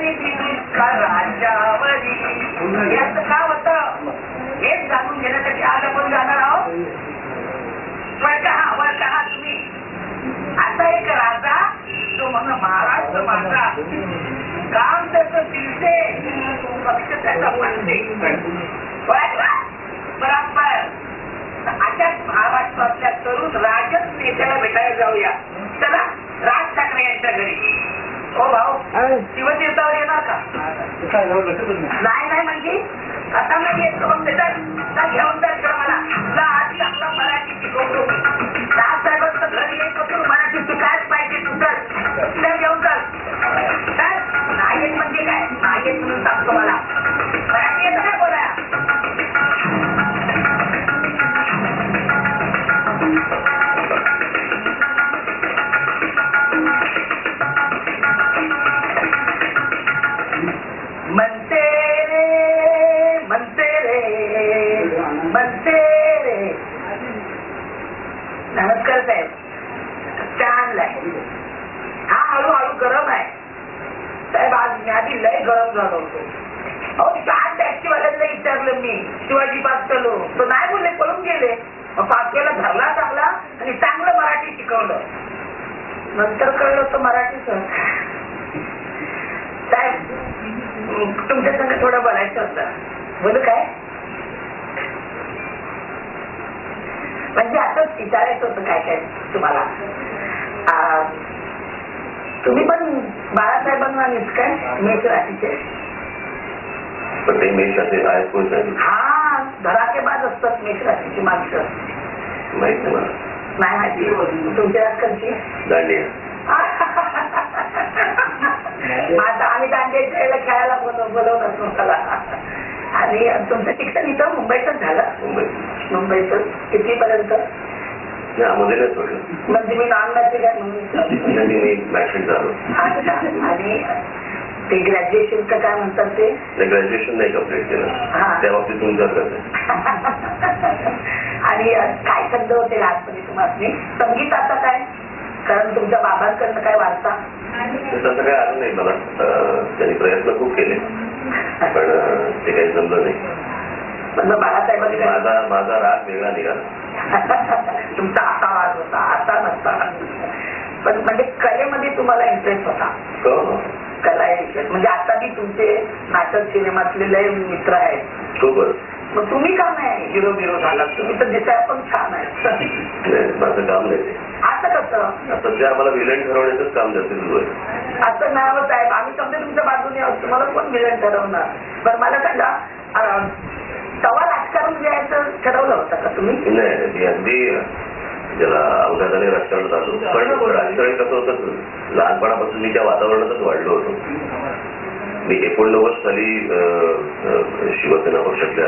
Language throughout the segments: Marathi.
करी दिली राज्यावरी. याचं का होतं हेच जाणून घेण्यासाठी आज आपण जाणार आहोत. वर कहा तुम्ही. असा एक राजा जो म्हण महाराष्ट्र माझा, काम त्याचं दिलते, पक्ष त्याचा म्हणते. बरोबर. अशाच महाराष्ट्रातल्या तरुण राजच नेत्याला भेटायला जाऊया. चला राज ठाकरे यांच्या घरी. हो भाऊ, शिवतीर्थावर येणार का? नाही म्हणजे आता नाही येत. मग त्याच्यात घेऊन जायचं मला. आज चांगला मराठी शिकवतो. राजसाहेबांचं घर येत होतं, मराठी शिकायच पाहिजे. तू तर घेऊन चाल. नाही येत म्हणजे काय? नाही येत म्हणून सांगतो मला. मराठी येतं काय बोलाया? म्हणते नमस्कार साहेब. छान आहे हा. हळूहळू गरम आहे साहेब. आज मी आधी लय गरम झालो होतो. अहो 7 टॅक्सीवाल्यांना विचारलं मी शिवाजी पास केलो, तो नाही बोलले, पळून गेले. पास केला, धरला चांगला आणि चांगलं मराठी शिकवलं. नंतर कळलं होतं मराठीच. साहेब तुमच्या संग थोडं बोलायचं होतं. बोलू काय? म्हणजे असंच विचारायचं होतं काय काय तुम्हाला. तुम्ही पण बाळासाहेबांना काय मेष राशीचे? पण ते मेष असे आहेत कोण साहेब? हा, धडाकेबाज असतात मेष राशीची माणसं. माहित नाही मला. नाही माहिती. तुमच्या राजकारची दांडिया. आता आम्ही दांडिया खेळायला बोलवणार तुम्हाला. आणि तुमचं शिक्षण इथं मुंबईतच झालं? मुंबईतच. कितीपर्यंत? म्हणजे मी नॉन मॅट्रिक आहे म्हणून मॅट्रिक झालो. अच्छा. आणि ते ग्रॅज्युएशनचं काय म्हणतात ते? ग्रॅज्युएशन नाही कम्प्लीट केलं. त्या बाबतीत तुमचं कसं? आणि काय छंद होते लहानपणी तुम्हाला? संगीत आता काय? कारण तुमच्या बाबांकडनं काय वारसा? तसं काय आलं नाही मला. त्यांनी प्रयत्न खूप केले पण ते काही जमलं नाही. म्हणजे बाळासाहेबांनी माझा राग वेगळा निघाला. तुमचा असा राग होता, असा नसता. पण म्हणजे कलेमध्ये तुम्हाला इंटरेस्ट होता? कला इंटरेस्ट म्हणजे आता बी तुमचे नाटक सिनेमातले लय मित्र आहेत. मग तुम्ही का नाही हिरो बिरो झाला? तुम्ही तर दिसायला पण छान आहे. माझं काम नाही. असं कसं? सध्या आम्हाला विलन ठरवण्याचंच काम जास्त सुरू आहे. असं नाही होत साहेब. आम्ही समजा तुमच्या बाजूने आहोत. तुम्हाला कोण विलन ठरवणार? पण मला सांगा, तवा राजकारण द्यायचं ठरवलं होतं का तुम्ही? नाही, अगदी ज्याला अवघाताने राजकारण जातो. पण राजकारण कसं होतं, लहानपणापासून मी त्या वातावरणातच वाढलो होतो. मी 89 साली शिवसेना पक्षातल्या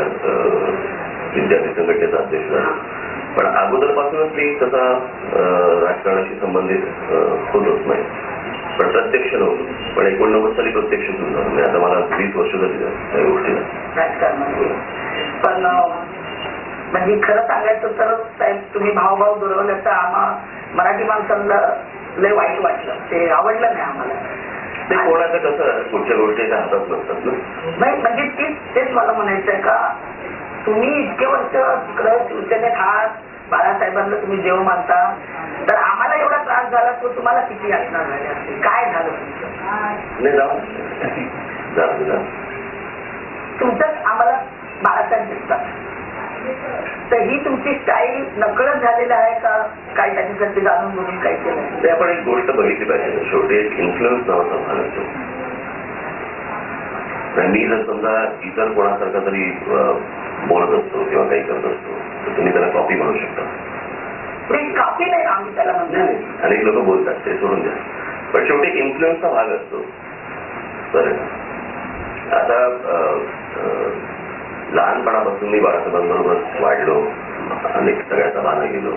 विद्यार्थी संघटनेचा अध्यक्ष झालो. पण अगोदरपासूनच मी तसा राजकारणाशी संबंधित होतच नाही. पण प्रत्यक्ष नव्हतो. पण 89 साली प्रत्यक्ष सुरू झालं. आता मला 20 वर्ष झाली त्या गोष्टीला राजकारणामध्ये. पण म्हणजे खरं सांगायचं तर साहेब तुम्ही भावभाव दुरवल्याचं आम्हा मराठी माणसांना लय वाईट वाटलं. ते आवडलं नाही आम्हाला. ते कोणाचं कसं पुढच्या गोष्टी हातात नसतात ना. नाही म्हणजे तेच मला म्हणायचं आहे का तुम्ही इतके वर्ष शिवसेनेत आहात, बाळासाहेबांना तुम्ही जेव्हा मानता, तर आम्हाला एवढा त्रास झाला तो तुम्हाला किती असणार झाले असेल? काय झालं तुमचं? तुमचंच आम्हाला बाळासाहेब दिसतात. तर ही तुमची स्टाईल नकळत झालेलं आहे का काय त्याच्यासाठी जाणून म्हणून काय केलं? ते आपण एक गोष्ट बघितली पाहिजे. शेवटी एक इन्फ्लुएन्स नावाचा भाग असतो. मी जर समजा इतर कोणासारखा तरी बोलत असतो किंवा काही करत असतो तर तुम्ही त्याला कॉपी म्हणू शकता. कॉपी नाही आम्ही त्याला म्हणतो. अनेक लोक बोलतात, ते सोडून द्या. पण शेवटी इन्फ्लुएन्सचा भाग असतो. बरं, आता लहानपणापासून मी बाळासाहेबांबरोबर वाढलो. अनेक सगळ्या सभांना गेलो.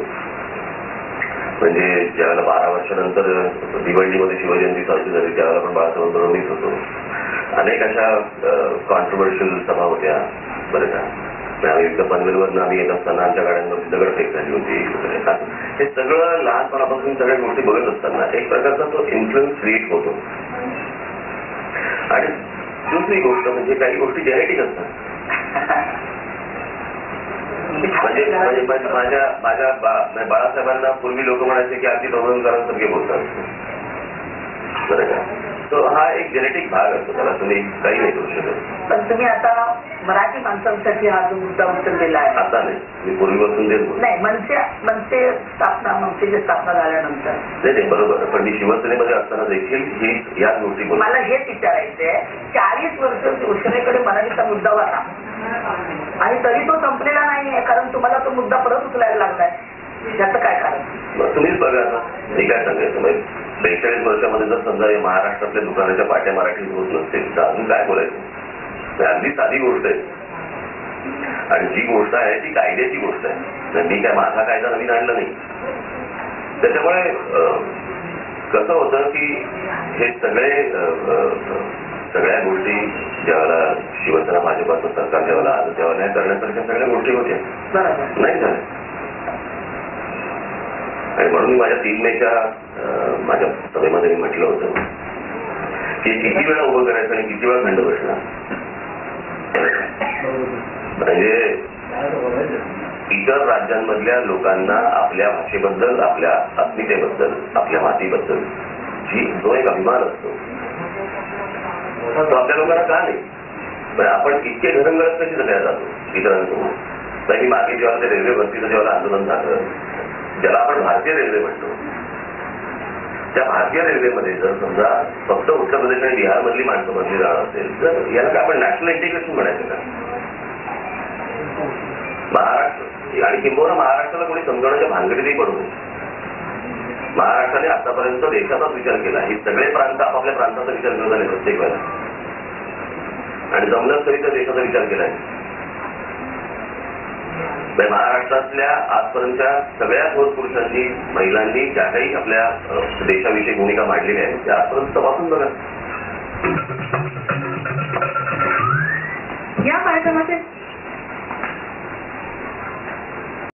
म्हणजे ज्यावेळेला 12 वर्षानंतर भिवंडीमध्ये शिवजयंती साजरी झाली त्यावेळेला पण बाळासाहेबांबरोबर मीच होतो. अनेक अशा कॉन्ट्रोवर्शियल सभा होत्या. बरं का, आम्ही पनवेलवरनं आम्ही येत असताना आमच्या गाड्यांवरती दगडफेक झाली होती. हे सगळं लहानपणापासून सगळ्या गोष्टी बघत असताना एक प्रकारचा तो इन्फ्लुएन्स क्रिएट होतो. आणि दुसरी गोष्ट म्हणजे काही गोष्टी जेनेटिक असतात. म्हणजे माझ्या बाळासाहेबांना पूर्वी लोक म्हणायचे की अगदी तरुणकारांसारखे बोलतात, बरं का. तो हा एक जेनेटिक भाग असतो, त्याला तुम्ही काही नाही करू शकत. पण तुम्ही आता मराठी माणसांसाठी हा जो मुद्दा उचललेला आहे. आता नाही, मी पूर्वीपासून तेच बोलतो. नाही, मनसेची स्थापना झाल्यानंतर नाही बरोबर, पण मी शिवसेनेमध्ये असताना देखील ही याच गोष्टी बोलतो. मला हेच विचारायचंय, 40 वर्ष शिवसेनेकडे मराठीचा मुद्दा होता आणि तरी तो संपलेला नाहीये, कारण तुम्हाला तो मुद्दा परत उचलायला लागलाय. त्याचं काय कारण? तुम्हीच बघा ना, मी काय सांगायचं, 42 वर्षामध्ये जर समजा महाराष्ट्रातल्या दुकानाच्या पाट्या मराठीत होत नसतील तर अजून काय बोलायचं. अगदी साधी गोष्ट आहे, आणि जी गोष्ट आहे ती कायद्याची गोष्ट आहे. मी काय माझा कायदा नवीन आणला नाही. त्याच्यामुळे कसं होतं की हे सगळ्या गोष्टी ज्यावेळेला शिवसेना भाजपाचं सरकार ज्यावेळेला आलं तेव्हा नाही करण्यासारख्या सगळ्या गोष्टी होत्या, नाही झाल्या. आणि म्हणून मी माझ्या 3 मेच्या माझ्या सभेमध्ये मी म्हटलं होतं की किती वेळा उभं करायचं आणि किती वेळा खंड बसणार. म्हणजे इतर राज्यांमधल्या लोकांना आपल्या भाषेबद्दल, आपल्या अस्मितेबद्दल, आपल्या मातीबद्दल जो एक अभिमान असतो तो आपल्या लोकांना का नाही. पण आपण इतके घरंगळत कशी जगायला जातो इतरांसोबत. तर मी मागे जेव्हा ते रेल्वे भरतीचं जेव्हा आंदोलन झालं, ज्याला आपण भारतीय रेल्वे म्हणतो, त्या भारतीय रेल्वेमध्ये जर समजा फक्त उत्तर प्रदेश आणि बिहार मधली माणसं भरली जाणार असेल तर याला काय आपण नॅशनल इंटिग्रेशन म्हणायचं का? महाराष्ट्र आणि किंबहुना महाराष्ट्राला कोणी समजवण्याच्या भानगडीतही पडू नये. महाराष्ट्राने आतापर्यंत देशाचाच विचार केला. हे सगळे प्रांत आपापल्या प्रांताचा विचार करत आले प्रत्येक वेळेला, आणि जमलंच तरी तर देशाचा विचार केलाय. महाराष्ट्रातल्या आजपर्यंतच्या सगळ्या थोर पुरुषांनी, महिलांनी ज्या काही आपल्या देशाविषयी भूमिका मांडलेल्या आहेत त्या आजपर्यंत तपासून बघा. या कार्यक्रमाचे